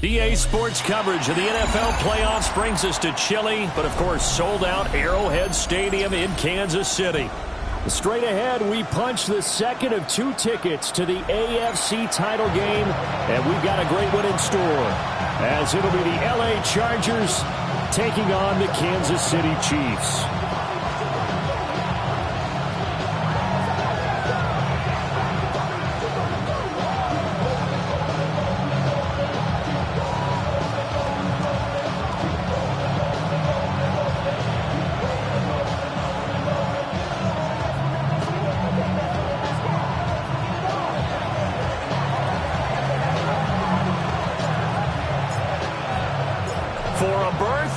EA Sports coverage of the NFL playoffs brings us to chilly, but of course sold-out Arrowhead Stadium in Kansas City. Straight ahead, we punch the second of 2 tickets to the AFC title game, and we've got a great one in store, as it'll be the LA Chargers taking on the Kansas City Chiefs.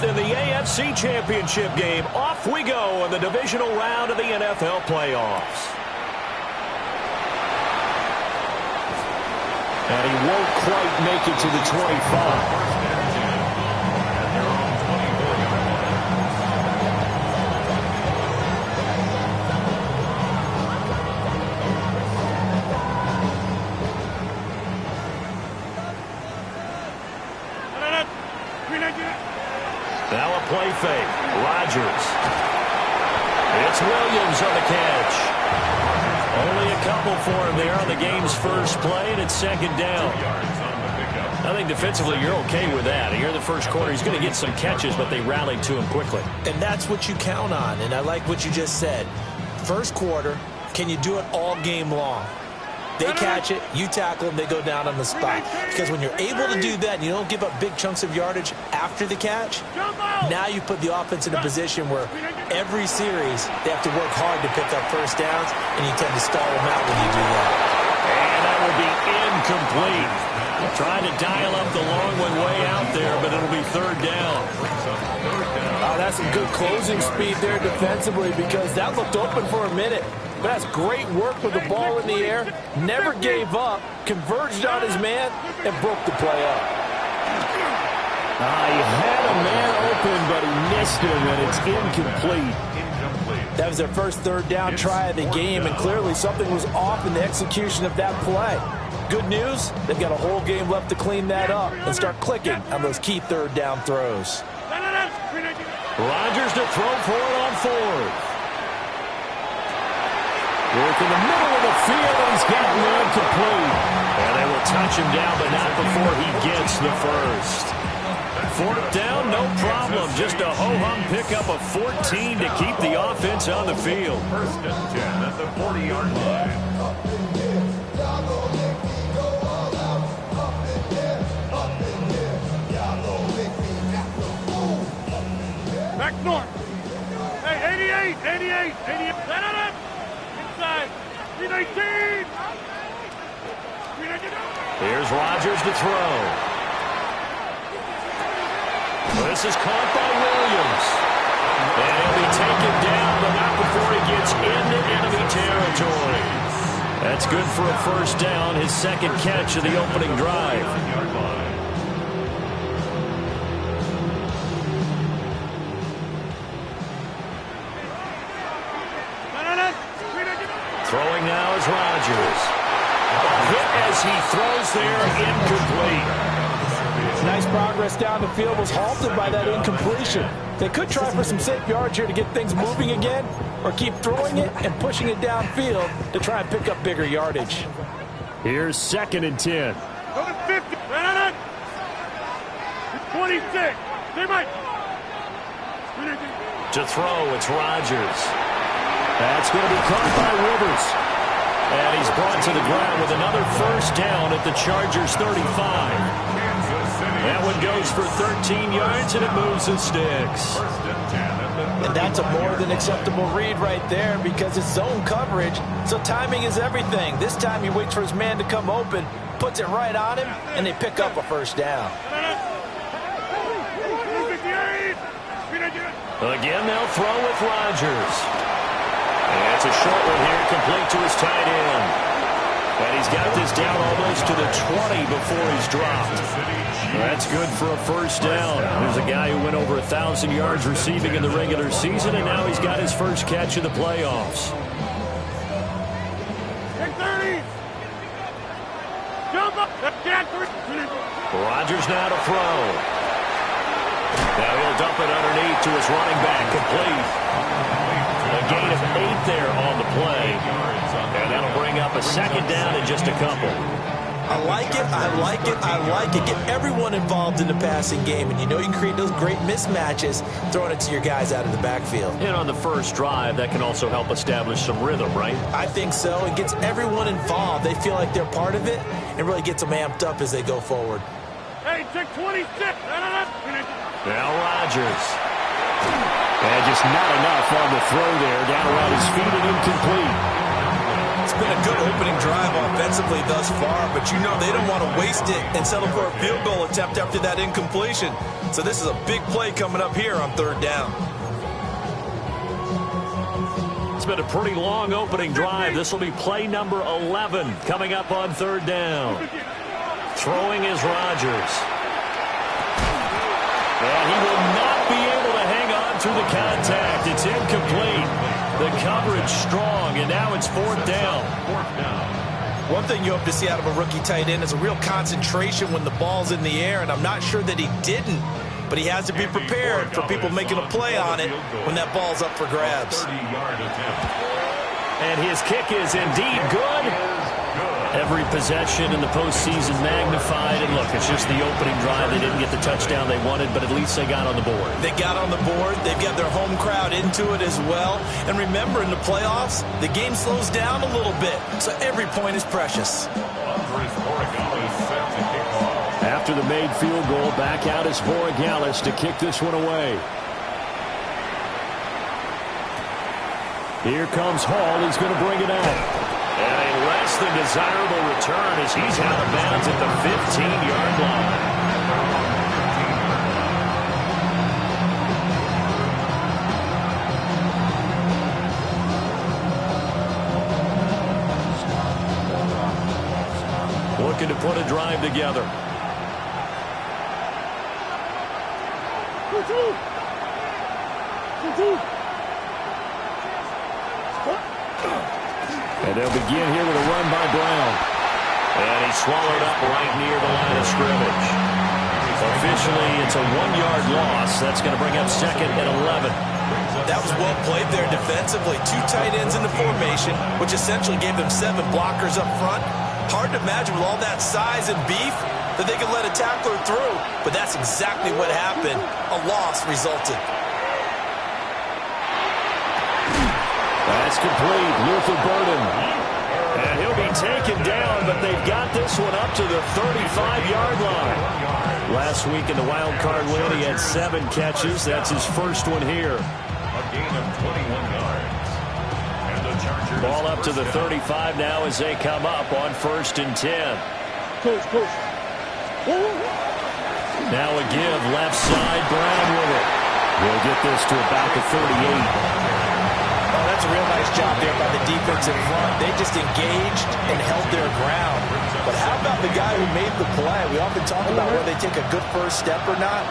In the AFC Championship game, off we go in the divisional round of the NFL playoffs. And he won't quite make it to the 25. Now a play fake. Rodgers. It's Williams on the catch. Only a couple for him there on the game's first play, and it's second down. I think defensively you're okay with that. Here in the first quarter, he's going to get some catches, but they rallied to him quickly. And that's what you count on, and I like what you just said. First quarter, can you do it all game long? They catch it, you tackle them, they go down on the spot. Because when you're able to do that and you don't give up big chunks of yardage after the catch, now you put the offense in a position where every series they have to work hard to pick up first downs, and you tend to stall them out when you do that. And that will be incomplete. Trying to dial up the long one way out there, but it'll be third down. Oh, that's some good closing speed there defensively, because that looked open for a minute. But that's great work with the ball in the air. Never gave up, converged on his man, and broke the play up. He had a man open, but he missed him, and it's incomplete. That was their first third down try of the game, and clearly something was off in the execution of that play. Good news, they've got a whole game left to clean that up and start clicking on those key third down throws. Rodgers to throw for it on fourth. Work in the middle of the field, and he's got man complete. And they will touch him down, but not before he gets the first. Fourth down, no problem. Just a ho-hum pickup of 14 to keep the offense on the field. First and 10 at the 40-yard line. Back north. Hey, 88. Set it up. Inside. 319. Here's Rodgers to throw. This is caught by Williams. And he'll be taken down, but not before he gets into enemy territory. That's good for a first down, his second catch of the opening drive. Throwing now is Rodgers. A hit as he throws there, incomplete. Nice progress down the field was halted by that incompletion. They could try for some safe yards here to get things moving again, or keep throwing it and pushing it downfield to try and pick up bigger yardage. Here's second and 10. Go to 50. 26. To throw, it's Rodgers. That's going to be caught by Rivers. And he's brought to the ground with another first down at the Chargers' 35. That one goes for 13 yards, and it moves the sticks. And that's a more than acceptable read right there, because it's zone coverage, so timing is everything. This time he waits for his man to come open, puts it right on him, and they pick up a first down. Again, they'll throw with Rodgers. And it's a short one here, complete to his tight end. And he's got this down almost to the 20 before he's dropped. That's good for a first down. There's a guy who went over 1,000 yards receiving in the regular season, and now he's got his first catch in the playoffs. 30. Jump Rodgers now to throw. Now he'll dump it underneath to his running back, complete. A gain of 8 there on the play. And that'll bring up a second down in just a couple. I like it, I like it, I like it. Get everyone involved in the passing game, and you know you can create those great mismatches throwing it to your guys out of the backfield. And on the first drive, that can also help establish some rhythm, right? I think so. It gets everyone involved. They feel like they're part of it, and really gets them amped up as they go forward. Hey, check 26. Now Rodgers. And just not enough on the throw there. Down around his feet and incomplete. It's been a good opening drive offensively thus far, but you know they don't want to waste it and settle for a field goal attempt after that incompletion. So this is a big play coming up here on third down. It's been a pretty long opening drive. This will be play number 11 coming up on third down. Throwing is Rodgers. And he will not be able to hang on through the contact. It's incomplete. The coverage strong, and now it's fourth down. One thing you hope to see out of a rookie tight end is a real concentration when the ball's in the air, and I'm not sure that he didn't, but he has to be prepared for people making a play on it when that ball's up for grabs. And his kick is indeed good. Every possession in the postseason magnified. And look, it's just the opening drive. They didn't get the touchdown they wanted, but at least they got on the board. They got on the board. They've got their home crowd into it as well. And remember, in the playoffs, the game slows down a little bit, so every point is precious. After the made field goal, back out is Borregales to kick this one away. Here comes Hall. He's going to bring it out. And a less than desirable return as he's out of bounds at the 15-yard line. Looking to put a drive together. And they'll begin here with a run by Brown. And he's swallowed up right near the line of scrimmage. Officially, it's a 1-yard loss. That's going to bring up second and 11. That was well played there defensively. 2 tight ends in the formation, which essentially gave them 7 blockers up front. Hard to imagine with all that size and beef that they could let a tackler through. But that's exactly what happened. A loss resulted. That's complete. Luther Burden. And he'll be taken down, but they've got this one up to the 35-yard line. Last week in the wild card win, he had 7 catches. That's his first one here. A gain of 21 yards. And the Chargers Ball up to the 35 now as they come up on 1st and 10. Coach. Now a give left side. Brown with it. We'll get this to about the 38. Oh, that's a real nice job there by the defense in front. They just engaged and held their ground. But how about the guy who made the play? We often talk about whether they take a good first step or not.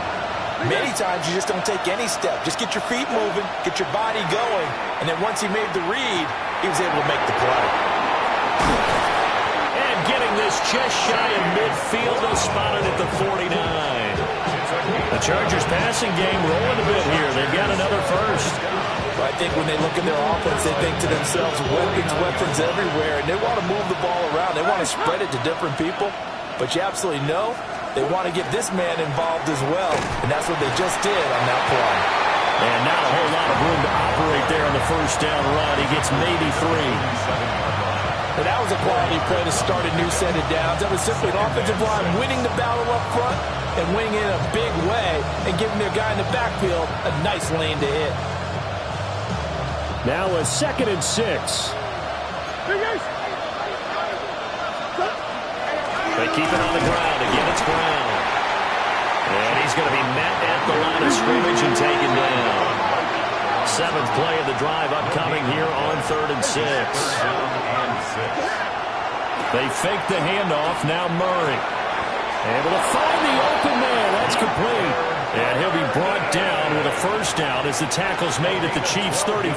Many times you just don't take any step. Just get your feet moving, get your body going, and then once he made the read, he was able to make the play. And getting this just shy of midfield, is spotted at the 49. The Chargers passing game rolling a bit here. They've got another first. I think when they look at their offense, they think to themselves, weapons everywhere, and they want to move the ball around. They want to spread it to different people, but you absolutely know they want to get this man involved as well, and that's what they just did on that play. And not a whole lot of room to operate there on the first down run. He gets maybe 3. And that was a quality play to start a new set of downs. That was simply an offensive line winning the battle up front and winning in a big way and giving their guy in the backfield a nice lane to hit. Now a 2nd and 6. They keep it on the ground. Again, it's Brown. And he's going to be met at the line of scrimmage and taken down. 7th play of the drive upcoming here on 3rd and 6. They fake the handoff. Now Murray. Able to find the open man. That's complete. And he'll be brought down with a first down as the tackle's made at the Chiefs' 35.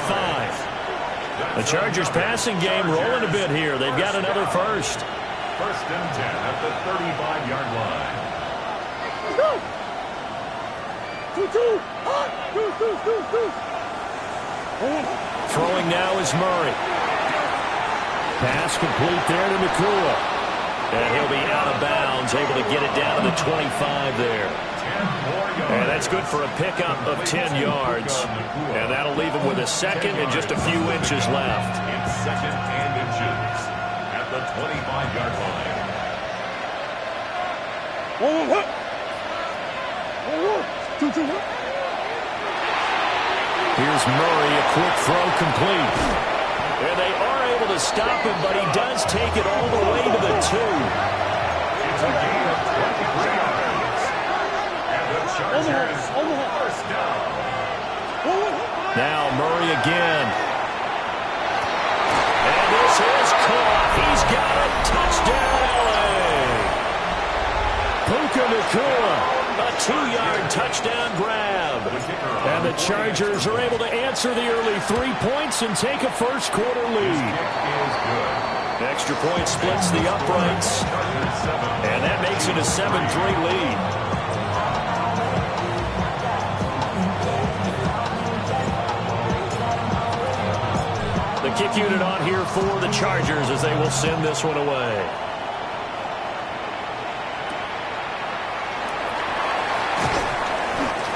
The Chargers passing game rolling a bit here. They've got another first. First and 10 at the 35-yard line. Throwing now is Murray. Pass complete there to Nakua. And he'll be out of bounds, able to get it down to the 25 there. And that's good for a pickup of 10 yards. And that'll leave him with a second and just a few inches left. In second and inches at the 25-yard line. Here's Murray, a quick throw complete. And they are able to stop him, but he does take it all the way to the 2. It's a gain of 23 yards. And the Chargers first down. Now Murray again. And this is caught. He's got it. Touchdown, LA. Puka Nakua. A 2-yard touchdown grab. And the Chargers are able to answer the early 3 points and take a first-quarter lead. Extra point splits the uprights. And that makes it a 7-3 lead. The kick unit on here for the Chargers as they will send this one away.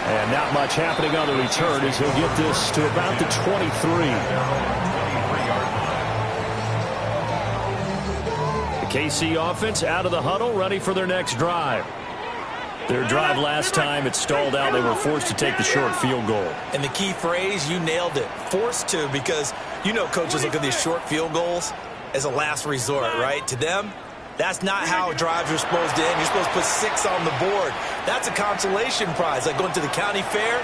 And not much happening on the return as he'll get this to about the 23. The KC offense out of the huddle, ready for their next drive. Their drive last time, it stalled out. They were forced to take the short field goal. And the key phrase, you nailed it. Forced to, because you know coaches look at these short field goals as a last resort, right? To them, that's not how drives are supposed to end. You're supposed to put 6 on the board. That's a consolation prize. Like going to the county fair,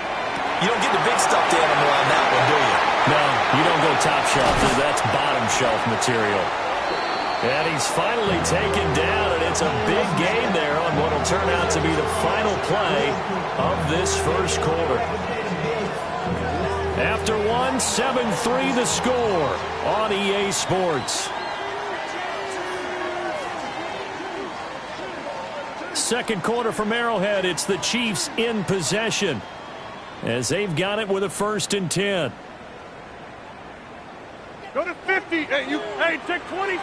you don't get the big stuffed animal on that one, do you? No, you don't go top shelf. That's bottom shelf material. And he's finally taken down, and it's a big gain there on what will turn out to be the final play of this first quarter. After one, 7-3 the score on EA Sports. Second quarter from Arrowhead, it's the Chiefs in possession as they've got it with a 1st and 10. Go to 50. Hey, take 26.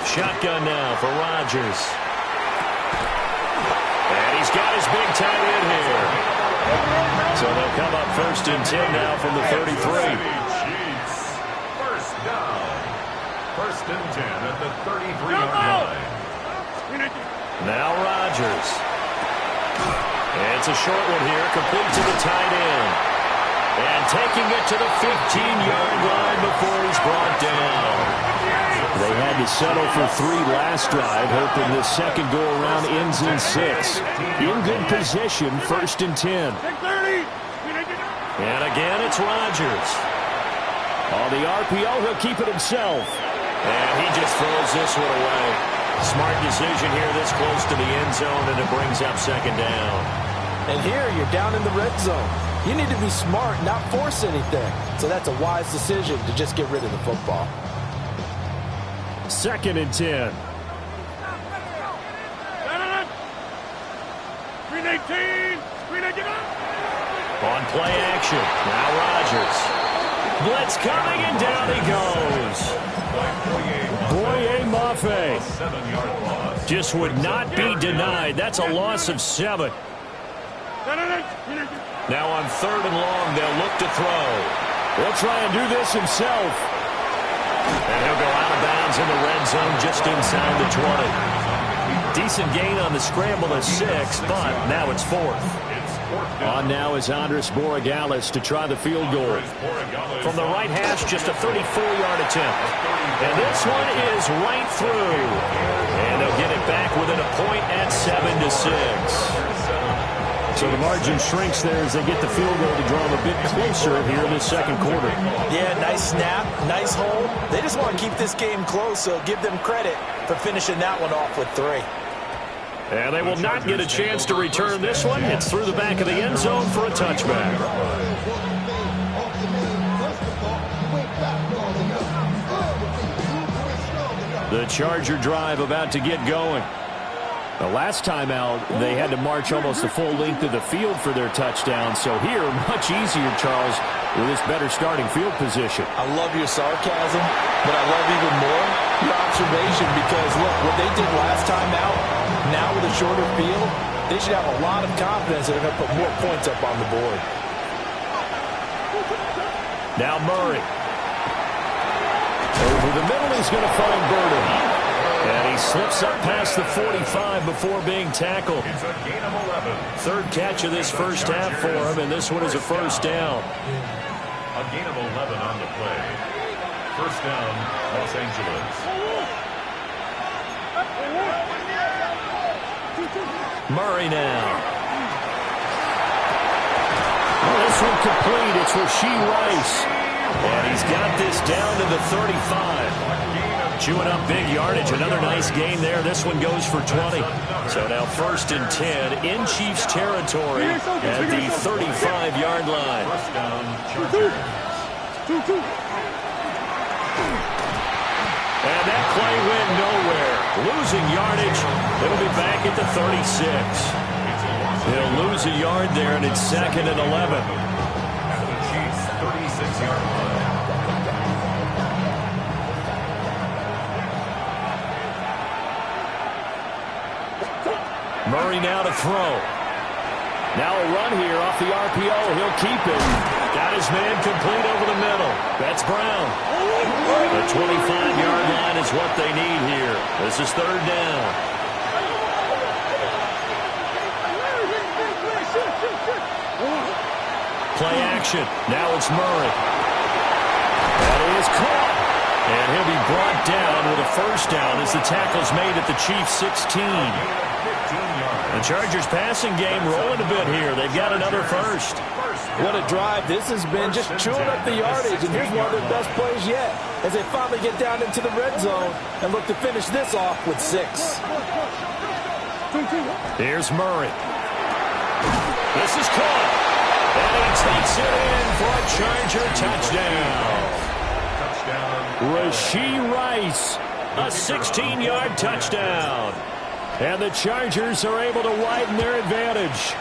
Shotgun now for Rodgers. And he's got his big tight end here. So they'll come up 1st and 10 now from the 33. Chiefs first down. 1st and 10 at the 33-yard line. Now Rodgers. It's a short one here, complete to the tight end. And taking it to the 15-yard line before he's brought down. They had to settle for 3 last drive, hoping this second go-around ends in 6. In good position, 1st and 10. And again, it's Rodgers. On the RPO, he'll keep it himself. And he just throws this one away. Smart decision here this close to the end zone, and it brings up 2nd down. And here, you're down in the red zone. You need to be smart, not force anything. So that's a wise decision to just get rid of the football. 2nd and 10. 318. On play action. Now Rodgers. Blitz coming, and down he goes. Boye Mafe. 7-yard loss. Just would not be denied. That's a loss of 7. Now on 3rd and long, they'll look to throw. He'll try and do this himself. And he'll go out of bounds in the red zone just inside the 20. Decent gain on the scramble of 6, but now it's 4th. On now is Andres Borregales to try the field goal. From the right hash, just a 34-yard attempt. And this one is right through. And they'll get it back within a point at 7-6. So the margin shrinks there as they get the field goal to draw them a bit closer here in the second quarter. Yeah, nice snap, nice hold. They just want to keep this game close, so give them credit for finishing that one off with 3. And they will not get a chance to return this one. It's through the back of the end zone for a touchback. The Charger drive about to get going. The last time out, they had to march almost the full length of the field for their touchdown. So here, much easier, Charles, with this better starting field position. I love your sarcasm, but I love even more your observation because, look, what they did last time out, now with a shorter field, they should have a lot of confidence that they're going to put more points up on the board. Now Murray. Over the middle, he's going to find Burden. And he slips up past the 45 before being tackled. It's a gain of 11. Third catch of this first half for him, and this one is a first down. A gain of 11 on the play. First down, Los Angeles. Murray now. Well, this one complete. It's Rashee Rice. And he's got this down to the 35. Chewing up big yardage. Another nice gain there. This one goes for 20. So now first and 10 in Chiefs territory at the 35-yard line. First down, Chargers. And that play went nowhere. Losing yardage. It'll be back at the 36. They'll lose a yard there, and it's second and 11. At the Chiefs' 36-yard line. Murray now to throw. Now a run here off the RPO. He'll keep it. Got his man complete over the middle. That's Brown. The 25-yard line is what they need here. This is third down. Play action. Now it's Murray. That is caught. And he'll be brought down with a first down as the tackle's made at the Chiefs' 16. The Chargers passing game rolling a bit here. They've got another first. What a drive this has been, just chewing up the yardage. And here's one of their best plays yet as they finally get down into the red zone and look to finish this off with 6. Here's Murray. This is caught. And he takes it in for a Charger touchdown. Rashee Rice, a 16-yard touchdown. And the Chargers are able to widen their advantage.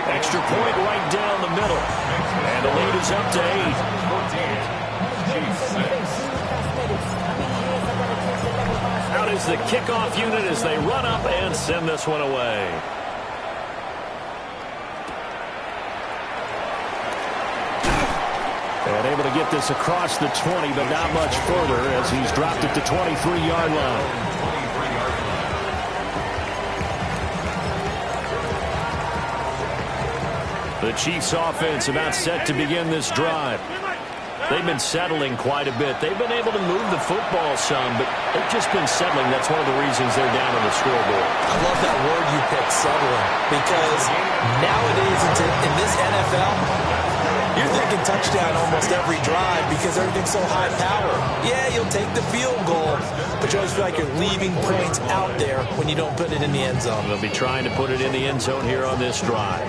Extra point right down the middle. And the lead is up to 8. Out is the kickoff unit as they run up and send this one away. And able to get this across the 20, but not much further as he's dropped at the 23-yard line. The Chiefs offense about set to begin this drive. They've been settling quite a bit. They've been able to move the football some, but they've just been settling. That's one of the reasons they're down on the scoreboard. I love that word you picked, settling, because nowadays in this NFL, you're thinking touchdown almost every drive because everything's so high power. Yeah, you'll take the field goal, but you always feel like you're leaving points out there when you don't put it in the end zone. They'll be trying to put it in the end zone here on this drive.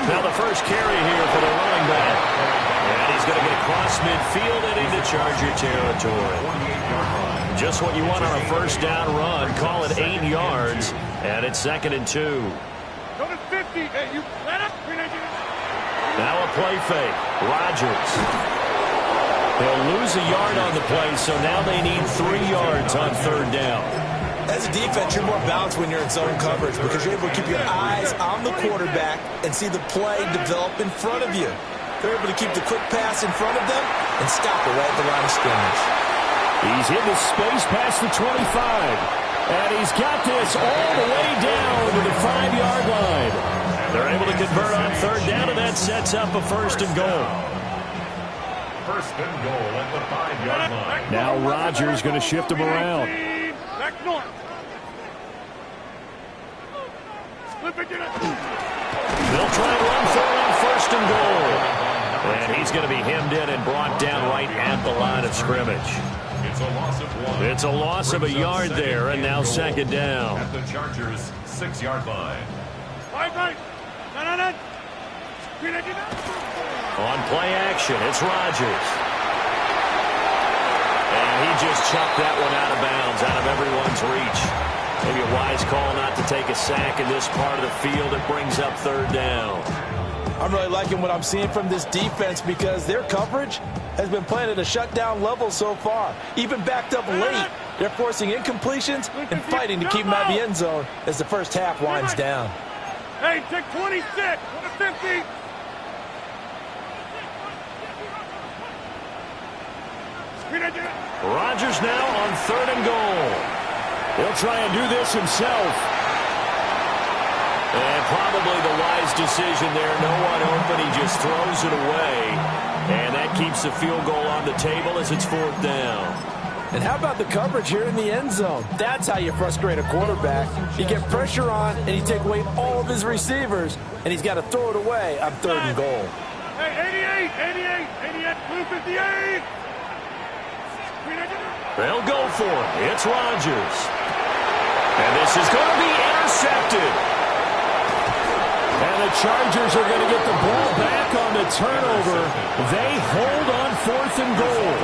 Now the first carry here for the running back. And he's going to get across midfield and into Charger territory. Just what you want on a first down run. Call it 8 yards. And it's second and 2. Go to 50. Hey, you let up. Now a play fake. Rodgers. They'll lose a yard on the play, so now they need 3 yards on third down. As a defense, you're more balanced when you're in zone coverage because you're able to keep your eyes on the quarterback and see the play develop in front of you. They're able to keep the quick pass in front of them and stop it right at the line of scrimmage. He's in the space past the 25. And he's got this all the way down to the 5-yard line. They're able to convert on third down, and that sets up a first and goal. First and goal at the 5-yard line. Now Rodgers going to shift him around. Back north. They'll try and run for it on first and goal. And he's going to be hemmed in and brought down right at the line of scrimmage. It's a loss of 1. It's a loss of a yard there, and now second down. At the Chargers' 6-yard line. Right. No. On play action, it's Rodgers. And he just chucked that one out of bounds, out of everyone's reach. Maybe a wise call not to take a sack in this part of the field. It brings up third down. I'm really liking what I'm seeing from this defense because their coverage has been playing at a shutdown level so far. Even backed up late, they're forcing incompletions and fighting to keep them out of the end zone as the first half winds down. Hey, take 26. Go to 50. Rodgers now on 3rd and goal. He'll try and do this himself. And probably the wise decision there. No one open. He just throws it away. And that keeps the field goal on the table as it's 4th down. And how about the coverage here in the end zone? That's how you frustrate a quarterback. You get pressure on, and you take away all of his receivers, and he's got to throw it away on 3rd and goal. Hey, 88, blue 58. They'll go for it. It's Rodgers. And this is going to be intercepted. And the Chargers are going to get the ball back on the turnover. They hold on 4th and goal.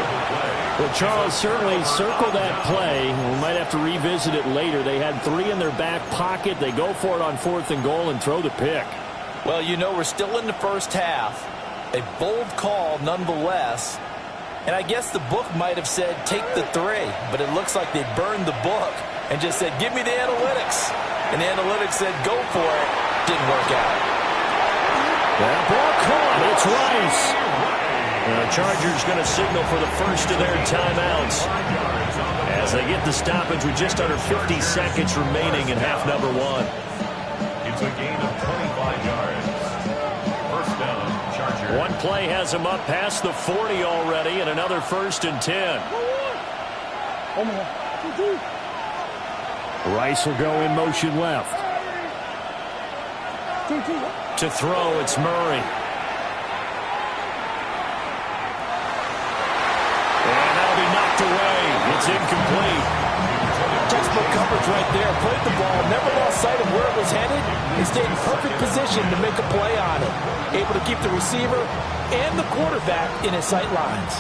Well, Charles, certainly circle that play. We might have to revisit it later. They had 3 in their back pocket. They go for it on 4th and goal and throw the pick. Well, you know, we're still in the first half. A bold call nonetheless. And I guess the book might have said take the 3, but it looks like they burned the book and just said, give me the analytics. And the analytics said, go for it. Didn't work out. That ball caught. It's Rice. The Chargers going to signal for the first of their timeouts as they get the stoppage with just under 50 seconds remaining in half number 1. It's a gain of 25 yards. First down, Chargers. One play has him up past the 40 already, and another 1st and 10. Rice will go in motion left. To throw, it's Murray. And that'll be knocked away. It's incomplete. Textbook coverage right there. Played the ball, never lost sight of where it was headed, and stayed in perfect position to make a play on it. Able to keep the receiver and the quarterback in his sight lines.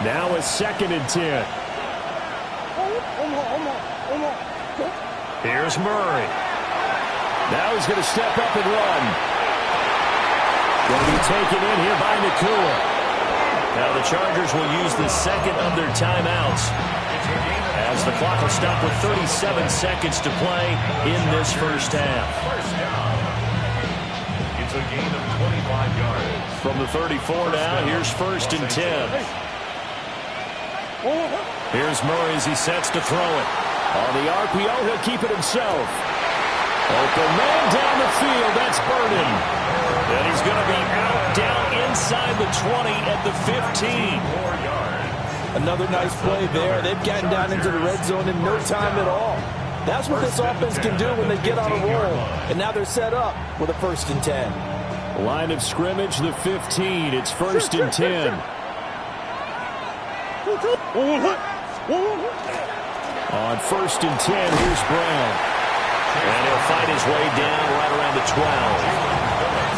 Now a 2nd and 10. Here's Murray. Now he's going to step up and run. Going to be taken in here by Nakua. Now the Chargers will use the 2nd of their timeouts as the clock will stop with 37 seconds to play in this first half. It's a gain of 25 yards. From the 34 now, here's 1st and 10. Here's Murray as he sets to throw it. On the RPO, he'll keep it himself. Open man down the field, that's Burden. And he's going to be out down inside the 20 at the 15. 4 yards. Another nice play there. They've gotten down into the red zone in no time at all. That's what this offense can do when they get on a roll. And now they're set up with a 1st and 10. Line of scrimmage, the 15. It's 1st and 10. On 1st and 10, here's Brown. And he'll fight his way down right around the 12.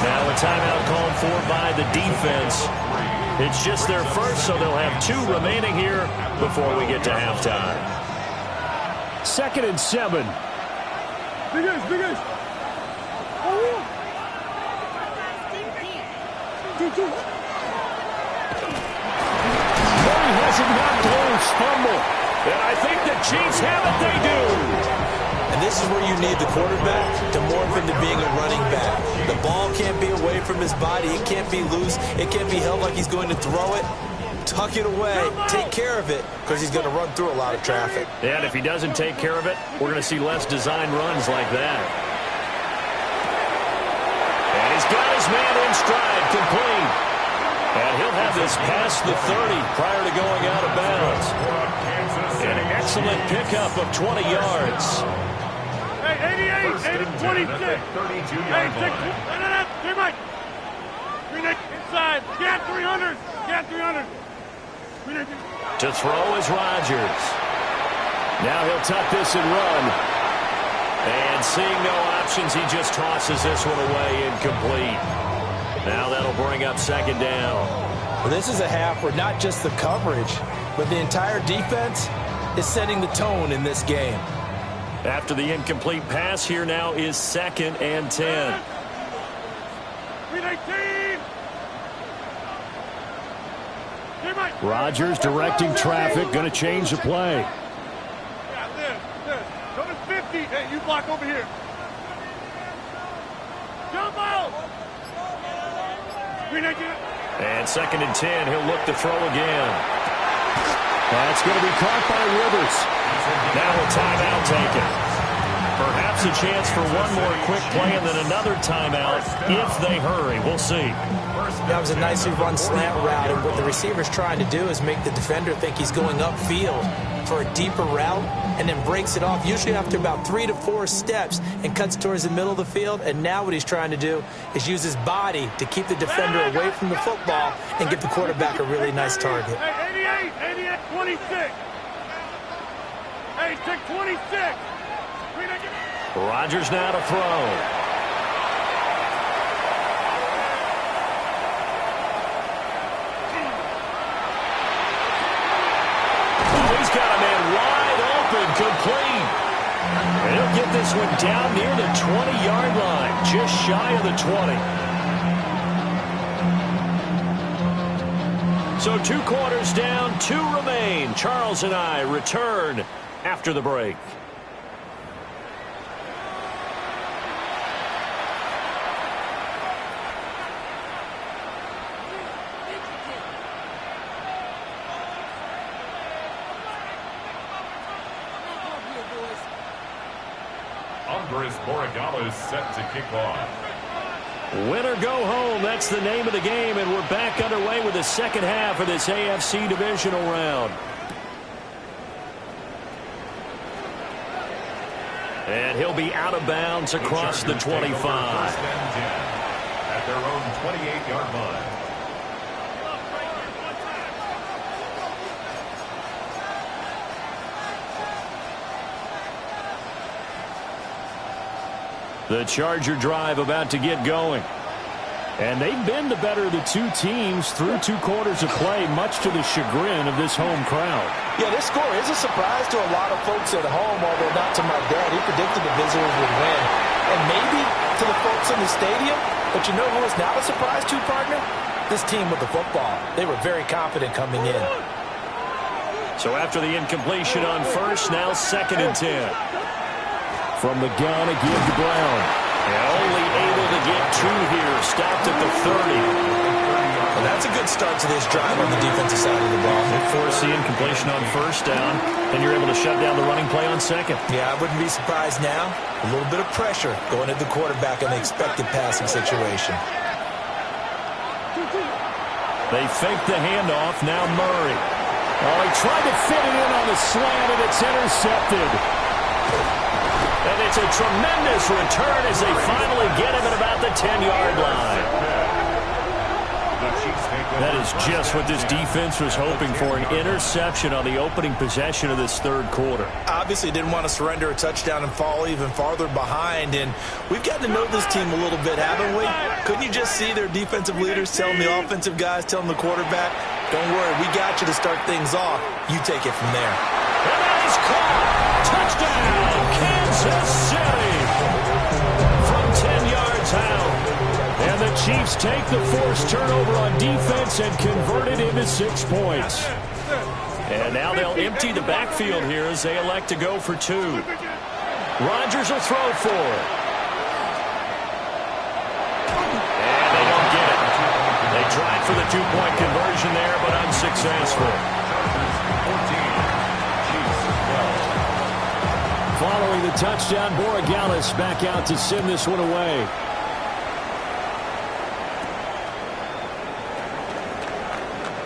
Now a timeout called for by the defense. It's just their first, so they'll have 2 remaining here before we get to halftime. 2nd and 7. Big guys. Murray has it knocked loose, fumble. And I think the Chiefs have it, they do. And this is where you need the quarterback to morph into being a running back. The ball can't be away from his body. It can't be loose. It can't be held like he's going to throw it. Tuck it away. Take care of it because he's going to run through a lot of traffic. And if he doesn't take care of it, we're going to see less design runs like that. And he's got his man in stride, complete. And he'll have this past the 30 prior to going out of bounds. An excellent pickup of 20 yards. Hey, 88, 26. Hey, 6. No. Mike. Inside. Get 300. Get 300. To throw is Rodgers. Now he'll tuck this and run. And seeing no options. He just tosses this one away incomplete. Now that'll bring up second down. Well, this is a half where not just the coverage, but the entire defense is setting the tone in this game. After the incomplete pass, here now is 2nd and 10. Rodgers directing traffic, going to change the play. Yeah, this. Number 50. Hey, you block over here. Jump out. And 2nd and 10, he'll look to throw again. That's going to be caught by Rivers. Now a timeout taken. Perhaps a chance for one more quick play and then another timeout if they hurry. We'll see. That was a nicely run slant route, and what the receiver's trying to do is make the defender think he's going upfield for a deeper route and then breaks it off, usually after about 3 to 4 steps, and cuts towards the middle of the field. And now what he's trying to do is use his body to keep the defender away from the football and give the quarterback a really nice target. Hey, 88, 26. Hey, take 26. Rodgers now to throw. He's got a man wide open, complete. And he'll get this one down near the 20-yard line, just shy of the 20. So 2 quarters down, 2 remain. Charles and I return after the break. Is set to kick off. Win or go home, that's the name of the game, and we're back underway with the second half of this AFC divisional round. And he'll be out of bounds across the 25. At their own 28-yard line. The Charger drive about to get going. And they've been the better of the 2 teams through 2 quarters of play, much to the chagrin of this home crowd. Yeah, this score is a surprise to a lot of folks at home, although not to my dad. He predicted the visitors would win. And maybe to the folks in the stadium. But you know who is not a surprise to, partner? This team with the football. They were very confident coming in. So after the incompletion on first, now 2nd and 10. From the gun, a give to Brown. And only able to get 2 here. Stopped at the 30. Well, that's a good start to this drive on the defensive side of the ball. They force the incompletion on first down, and you're able to shut down the running play on second. Yeah, I wouldn't be surprised now. A little bit of pressure going at the quarterback in the expected passing situation. They fake the handoff. Now Murray. Oh, he tried to fit it in on the slant, and it's intercepted. And it's a tremendous return as they finally get him at about the 10-yard line. That is just what this defense was hoping for, an interception on the opening possession of this 3rd quarter. Obviously didn't want to surrender a touchdown and fall even farther behind, and we've got to know this team a little bit, haven't we? Couldn't you just see their defensive leaders telling the offensive guys, telling the quarterback, don't worry, we got you to start things off. You take it from there. And that is caught. Touchdown, Kansas City. From 10 yards out. And the Chiefs take the forced turnover on defense and convert it into 6 points. And now they'll empty the backfield here as they elect to go for 2. Rodgers will throw for it. And they don't get it. They tried for the 2-point conversion there, but unsuccessful. Following the touchdown, Borregales back out to send this one away.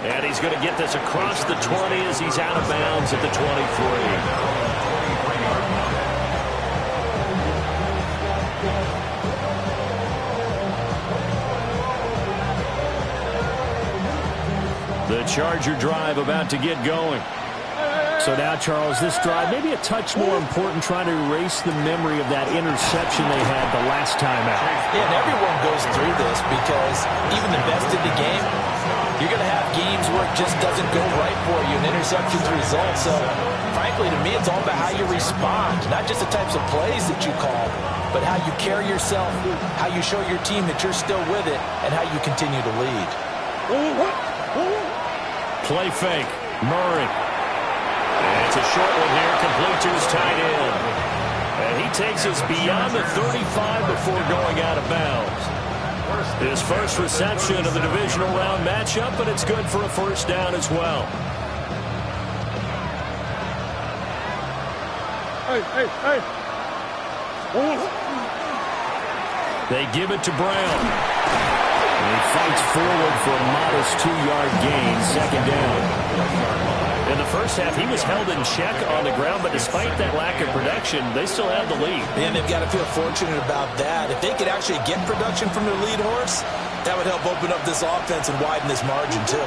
And he's going to get this across the 20 as he's out of bounds at the 23. The Charger drive about to get going. So now, Charles, this drive, maybe a touch more important, trying to erase the memory of that interception they had the last time out. Yeah, and everyone goes through this because even the best in the game, you're going to have games where it just doesn't go right for you, and interceptions result. So, frankly, to me, it's all about how you respond, not just the types of plays that you call, but how you carry yourself, how you show your team that you're still with it, and how you continue to lead. Play fake. Murray. And it's a short one here, complete to his tight end. And he takes us beyond the 35 before going out of bounds. His first reception of the divisional round matchup, but it's good for a first down as well. Hey. They give it to Brown. And he fights forward for a modest 2-yard gain, second down. In the first half, he was held in check on the ground, but despite that lack of production, they still have the lead. And they've got to feel fortunate about that. If they could actually get production from their lead horse, that would help open up this offense and widen this margin, too.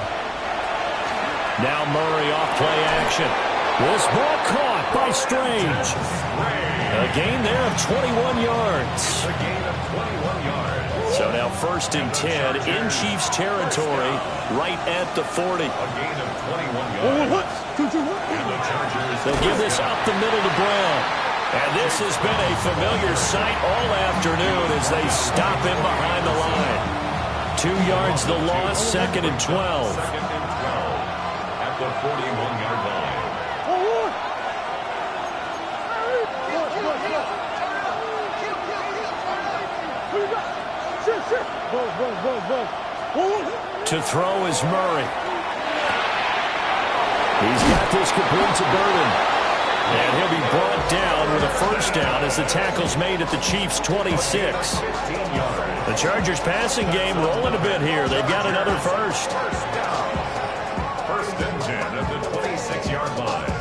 Now Murray off play action. This ball caught by Strange. A gain there of 21 yards. A gain of 21 yards. So now 1st and 10 in Chiefs territory, right at the 40. A gain of 21 yards. And the Chargers. They'll give this up the middle to Brown. And this has been a familiar sight all afternoon as they stop him behind the line. 2 yards the loss, 2nd and 12. 2nd and 12 at the 41-yard line. To throw is Murray. He's got this complete to Burden. And he'll be brought down with a first down as the tackle's made at the Chiefs' 26. The Chargers passing game rolling a bit here. They've got another first. First down. 1st and 10 at the 26-yard line.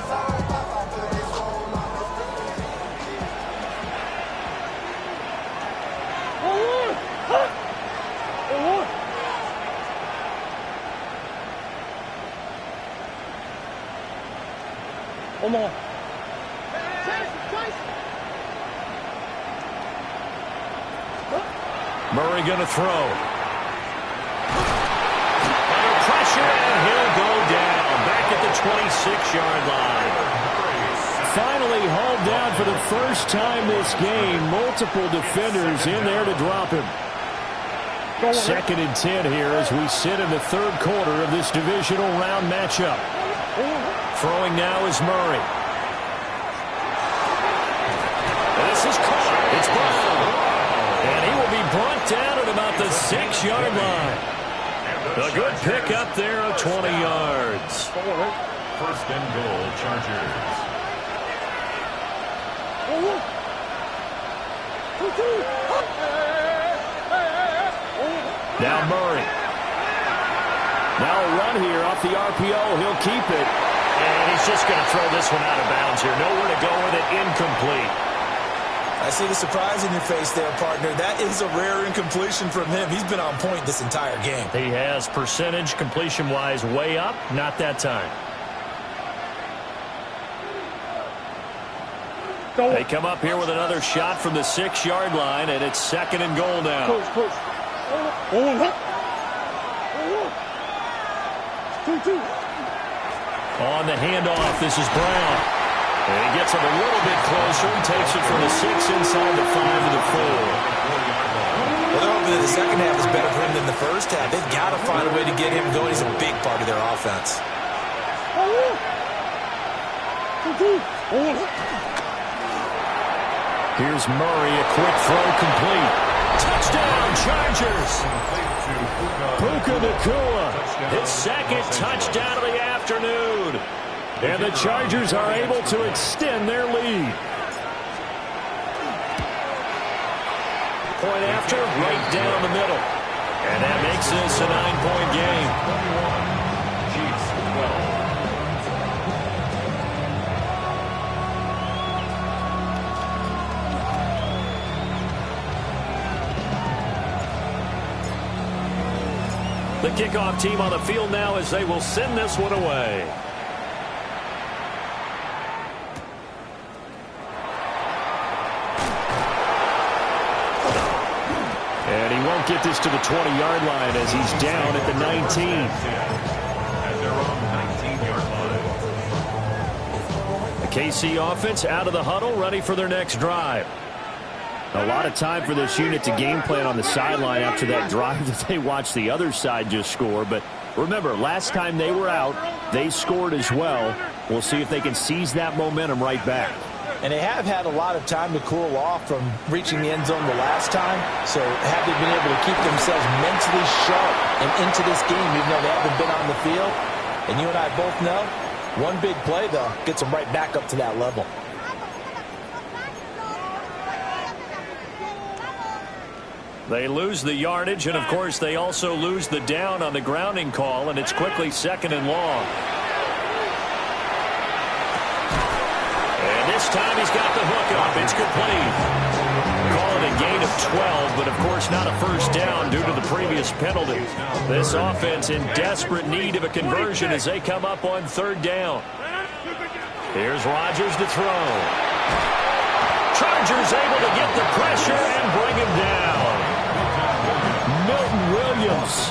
Murray going to throw. Under pressure, and he'll go down. Back at the 26-yard line. Finally hauled down for the first time this game. Multiple defenders in there to drop him. 2nd and 10 here as we sit in the 3rd quarter of this divisional round matchup. Throwing now is Murray. This is caught. It's Brown. And he will be brought down at about the 6-yard line. A good pickup there of 20 yards. 1st and goal, Chargers. Now Murray. Now a run here off the RPO. He'll keep it. And he's just going to throw this one out of bounds here. Nowhere to go with it. Incomplete. I see the surprise in your face there, partner. That is a rare incompletion from him. He's been on point this entire game. He has percentage completion-wise way up. Not that time. They come up here with another shot from the 6-yard line, and it's 2nd and goal now. On the handoff, this is Brown. And he gets him a little bit closer. He takes it from the 6 inside the 5 to the 4. Well, they're hoping that the second half is better for him than the first half. They've got to find a way to get him going. He's a big part of their offense. Here's Murray, a quick throw complete. Touchdown, Chargers! Puka Nacua, his 2nd touchdown of the afternoon. And the Chargers are able to extend their lead. Point after, right down the middle. And that makes this a 9-point game. 21, Chiefs 12. The kickoff team on the field now as they will send this one away. won't get this to the 20-yard line as he's down at the 19. At their own 19-yard line. The KC offense out of the huddle, ready for their next drive. A lot of time for this unit to game plan on the sideline after that drive that they watched the other side just score. But remember, last time they were out, they scored as well. We'll see if they can seize that momentum right back. And they have had a lot of time to cool off from reaching the end zone the last time. So have they been able to keep themselves mentally sharp and into this game, even though they haven't been on the field? And you and I both know, one big play, though, gets them right back up to that level. They lose the yardage, and, of course, they also lose the down on the grounding call, and it's quickly 2nd and long. And this time he's got the hook up. It's complete. Call it a gain of 12, but, of course, not a first down due to the previous penalty. This offense in desperate need of a conversion as they come up on 3rd down. Here's Rodgers to throw. Chargers able to get the pressure and bring him down. Milton Williams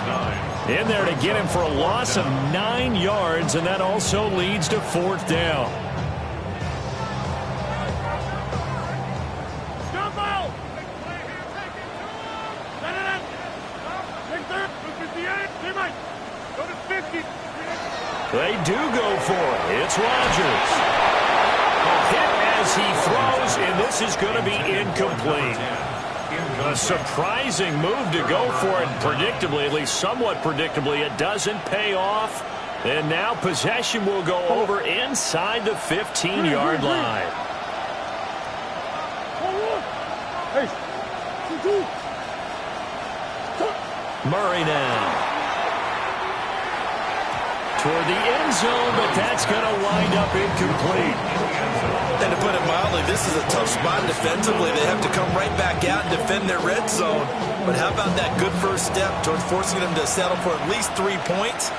in there to get him for a loss of 9 yards, and that also leads to 4th down. Jump out! Take 3rd, 58, go to 50. They do go for it. It's Rodgers. A hit as he throws, and this is going to be incomplete. A surprising move to go for it, predictably, at least somewhat predictably. It doesn't pay off. And now possession will go over inside the 15-yard line. Murray now. Toward the end zone, but that's going to wind up incomplete. And to put it mildly, this is a tough spot defensively. They have to come right back out and defend their red zone. But how about that good first step towards forcing them to settle for at least 3 points?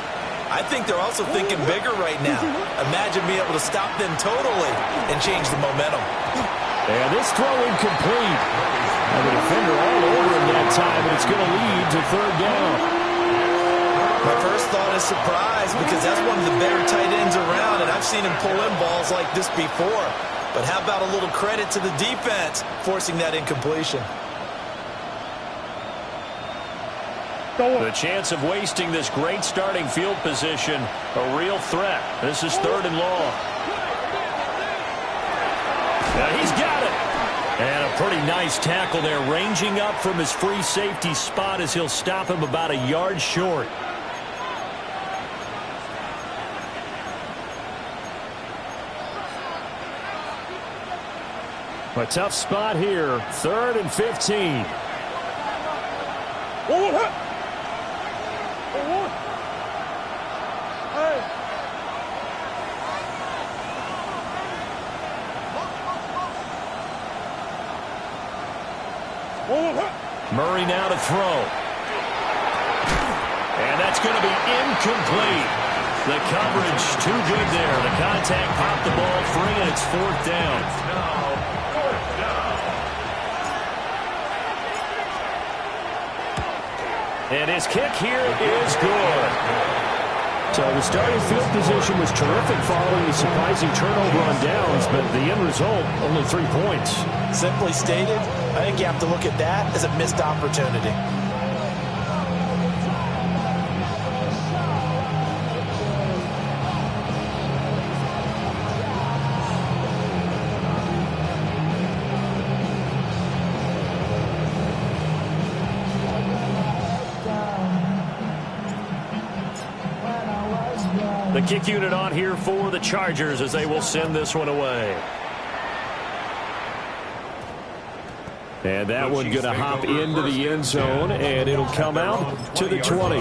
I think they're also thinking bigger right now. Imagine being able to stop them totally and change the momentum. And this throw incomplete. And the defender all over him that time, and it's going to lead to 3rd down. My first thought is surprise, because that's one of the better tight ends around, and I've seen him pull in balls like this before. But how about a little credit to the defense forcing that incompletion? The chance of wasting this great starting field position, a real threat. This is 3rd and long. Now he's got it. And a pretty nice tackle there, ranging up from his free safety spot as he'll stop him about a yard short. A tough spot here, 3rd and 15. Murray now to throw. And that's going to be incomplete. The coverage too good there. The contact popped the ball free, and it's 4th down. And his kick here is good. So the starting field position was terrific following the surprising turnover on downs, but the end result, only 3 points. Simply stated, I think you have to look at that as a missed opportunity. The kick unit on here for the Chargers as they will send this one away. And that one going to hop into the end zone, and it'll come out to the 20.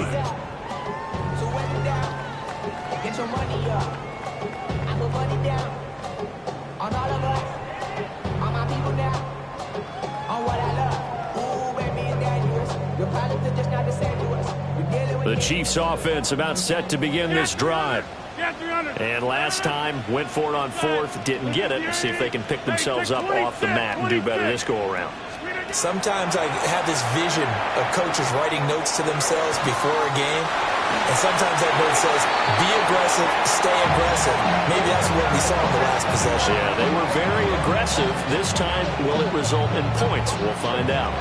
The Chiefs offense about set to begin this drive. And last time went for it on 4th, didn't get it. Let's see if they can pick themselves up off the mat and do better this go around. Sometimes I have this vision of coaches writing notes to themselves before a game, and sometimes that note says, be aggressive, stay aggressive. Maybe that's what we saw in the last possession. Yeah, they were very aggressive. This time, will it result in points? We'll find out.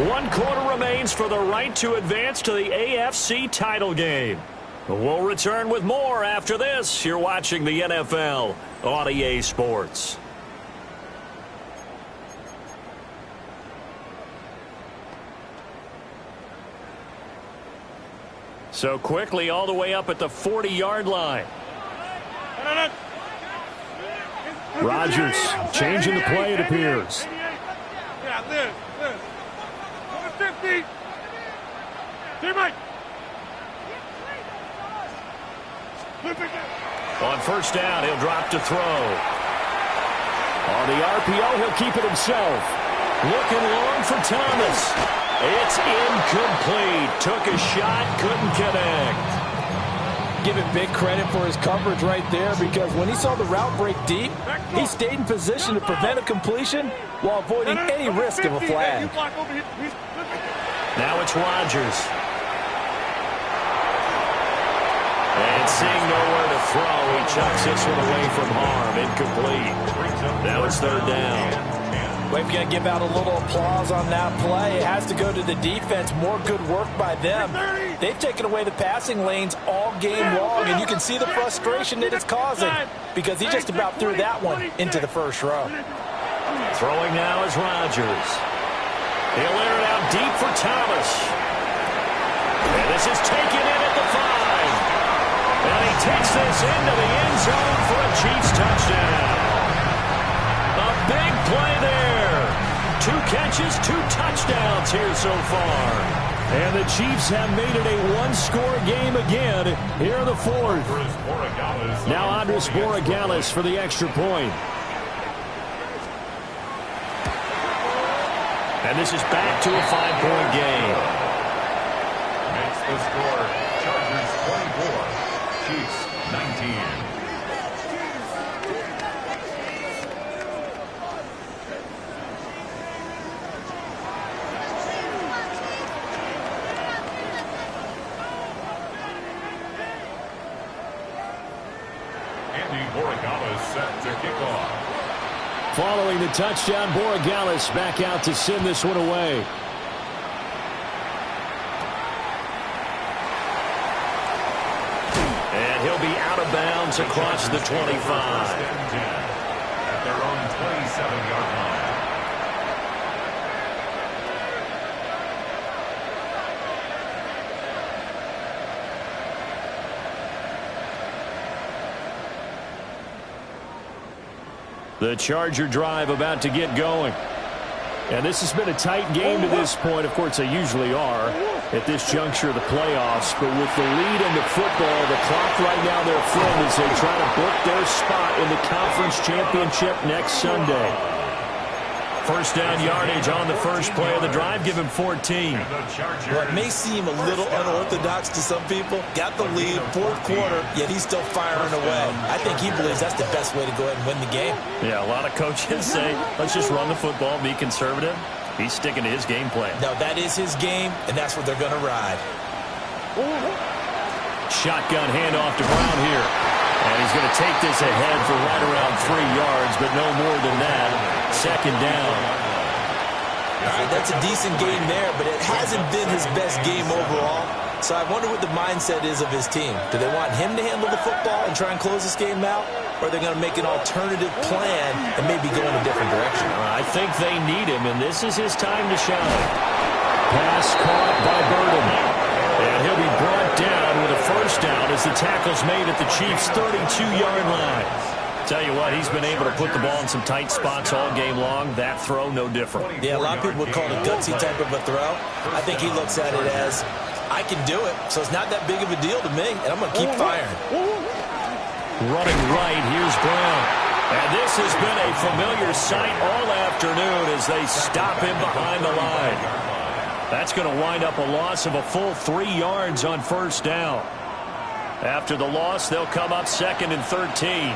1 quarter remains for the right to advance to the AFC title game. We'll return with more after this. You're watching the NFL on EA Sports. So quickly all the way up at the 40-yard line. Rodgers changing the play, it appears. Yeah, Liz. Number 50. Teammate. On first down, he'll drop to throw. On the RPO, he'll keep it himself. Looking long for Thomas. It's incomplete. Took a shot, couldn't connect. Give him big credit for his coverage right there, because when he saw the route break deep, he stayed in position to prevent a completion while avoiding any risk of a flag. Now it's Rodgers. And seeing nowhere to throw, he chucks this one away from harm. Incomplete. Now it's third down. We've got to give out a little applause on that play. It has to go to the defense. More good work by them. They've taken away the passing lanes all game long, and you can see the frustration that it's causing because he just about threw that one into the first row. Throwing now is Rodgers. He'll air it out deep for Thomas. And this is taken in at the 5. And he takes this into the end zone for a Chiefs touchdown. A big play there. 2 catches, 2 touchdowns here so far. And the Chiefs have made it a one-score game again here in the 4th. Now Andres Borregales for the extra point. And this is back to a 5-point game. Makes the score Chargers 24, Chiefs 19. Set to kick off. Following the touchdown, Borregales back out to send this one away. And he'll be out of bounds across the 25. At their own 27-yard line. The Charger drive about to get going. And this has been a tight game to this point. Of course, they usually are at this juncture of the playoffs. But with the lead in the football, the clock right now their friend as they try to book their spot in the conference championship next Sunday. First down yardage on the first play of the drive. Give him 14. What may seem a little unorthodox to some people, got the lead, 4th quarter, yet he's still firing away. I think he believes that's the best way to go ahead and win the game. Yeah, a lot of coaches say, let's just run the football, be conservative. He's sticking to his game plan. No, that is his game, and that's what they're going to ride. Shotgun handoff to Brown here. And he's going to take this ahead for right around 3 yards, but no more than that. Second down. All right, that's a decent game there, but it hasn't been his best game overall. So I wonder what the mindset is of his team. Do they want him to handle the football and try and close this game out? Or are they going to make an alternative plan and maybe go in a different direction? I think they need him, and this is his time to shine. Pass caught by Burden. And he'll be brought down with a first down as the tackle's made at the Chiefs' 32-yard line. Tell you what, he's been able to put the ball in some tight spots all game long. That throw, no different. Yeah, a lot of people would call it a gutsy type of a throw. I think he looks at it as, I can do it, so it's not that big of a deal to me, and I'm going to keep firing. Running right, here's Brown. And this has been a familiar sight all afternoon as they stop him behind the line. That's going to wind up a loss of a full 3 yards on first down. After the loss, they'll come up 2nd and 13.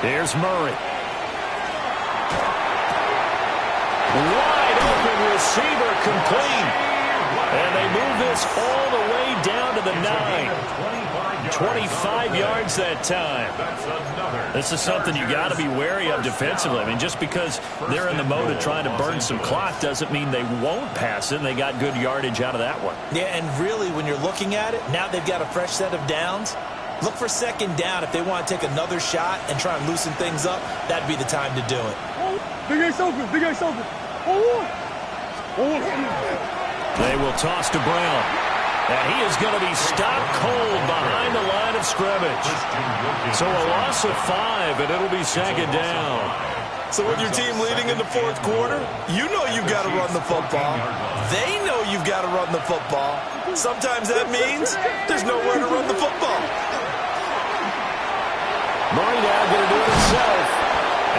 Here's Murray. Wide open receiver complete. And they move this all the way down to the 9. 25 yards that time. This is something you got to be wary of defensively. I mean, just because they're in the mode of trying to burn some clock doesn't mean they won't pass it, and they got good yardage out of that one. Yeah, and really, when you're looking at it, now they've got a fresh set of downs. Look for second down if they want to take another shot and try and loosen things up. That'd be the time to do it. Big Ace open. Big Ace open. They will toss to Brown. And he is going to be stopped cold behind the line of scrimmage. So a loss of 5, and it'll be second down. So with your team leading in the fourth quarter, you know you've got to run the football. They know you've got to run the football. Sometimes that means there's nowhere to run the football. Murray now going to do it himself.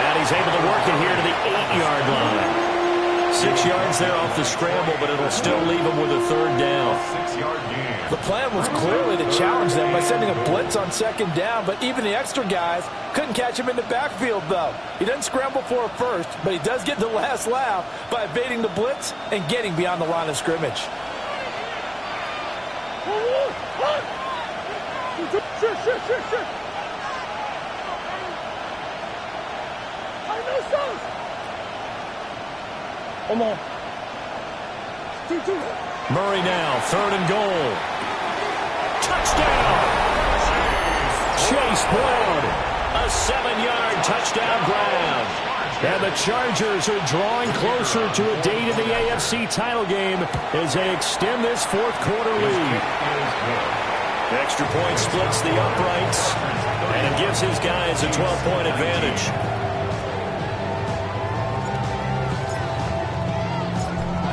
And he's able to work it here to the 8-yard line. 6 yards there off the scramble, but it'll still leave him with a third down. 6-yard gain. The plan was clearly to challenge them by sending a blitz on second down, but even the extra guys couldn't catch him in the backfield, though. He doesn't scramble for a first, but he does get the last laugh by evading the blitz and getting beyond the line of scrimmage. Murray now, 3rd and goal. Touchdown! Chase Brown, a 7-yard touchdown grab. And the Chargers are drawing closer to a date in the AFC title game as they extend this fourth quarter lead. Extra point splits the uprights, and it gives his guys a 12-point advantage.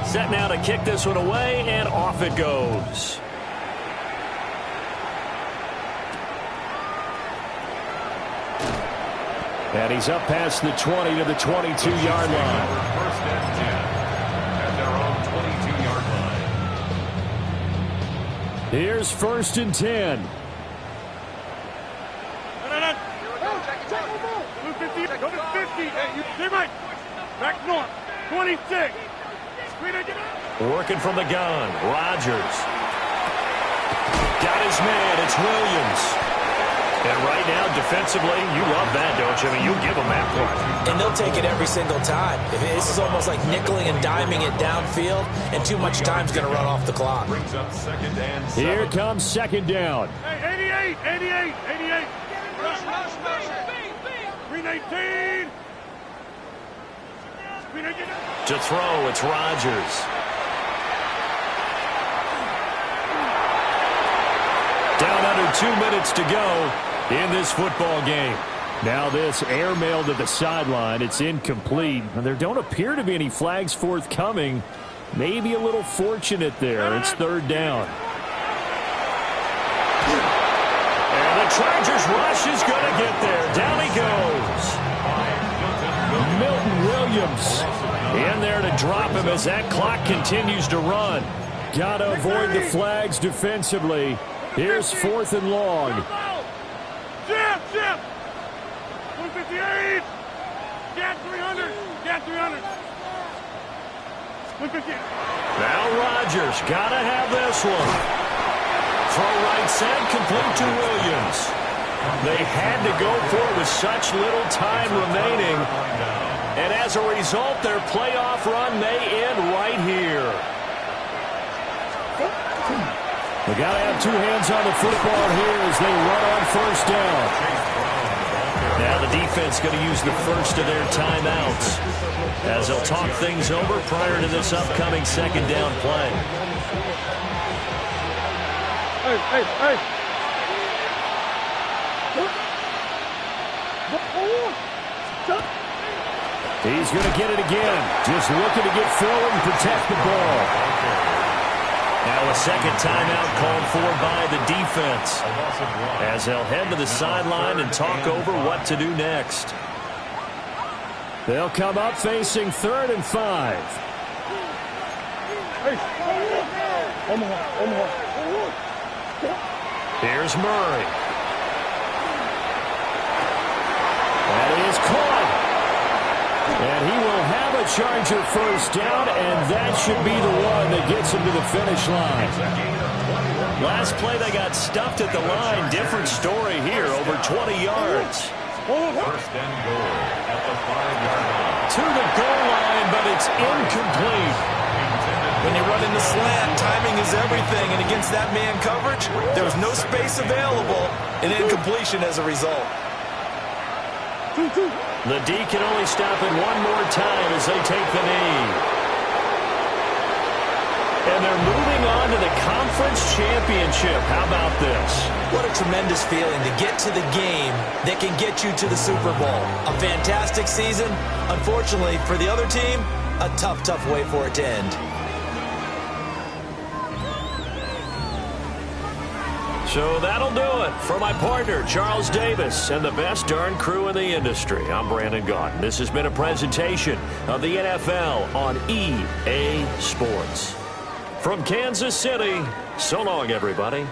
Set now to kick this one away, and off it goes. And he's up past the 20 to the 22-yard line. First and 10 at their own 22-yard line. Here's 1st and 10. Go to 50. Hey, Mike. Back north. 26. Working from the gun. Rodgers. Got his man. It's Williams. And right now, defensively, you love that, don't you? I mean, you'll give them that play. And they'll take it every single time. This is almost like nickeling and diming it downfield, and too much time's going to run off the clock. Brings up 2nd and 7. Here comes 2nd down. Hey, 88. Rush. 319. To throw, it's Rodgers. Down under 2 minutes to go in this football game. Now this airmail to the sideline. It's incomplete. There don't appear to be any flags forthcoming. Maybe a little fortunate there. It's 3rd down. And the Chargers rush is going to get there. Down he goes. Milton Williams in there to drop him as that clock continues to run. Got to avoid the flags defensively. Here's 4th and long. Jim! 158! Gat 300! Gat 300! 158! Now Rodgers got to have this one. Throw right side, complete to Williams. They had to go for it with such little time remaining. And as a result, their playoff run may end right here. They got to have 2 hands on the football here as they run on 1st down. Now the defense going to use the first of their timeouts as they'll talk things over prior to this upcoming 2nd down play. Hey! He's going to get it again. Just looking to get forward and protect the ball. Now a 2nd timeout called for by the defense as they'll head to the sideline and talk over what to do next. They'll come up facing 3rd and 5. Here's Murray. That is caught. Charger first down, and that should be the one that gets him to the finish line. Last play, they got stuffed at the line. Different story here, over 20 yards. First and goal at the 5-yard line. To the goal line, but it's incomplete. When you run in the slant, timing is everything, and against that man coverage, there was no space available, and incompletion as a result. The D can only stop it one more time as they take the knee. And they're moving on to the conference championship. How about this? What a tremendous feeling to get to the game that can get you to the Super Bowl. A fantastic season. Unfortunately, for the other team, a tough, tough way for it to end. So that'll do it. For my partner, Charles Davis, and the best darn crew in the industry, I'm Brandon Gaudin. This has been a presentation of the NFL on EA Sports. From Kansas City, so long, everybody.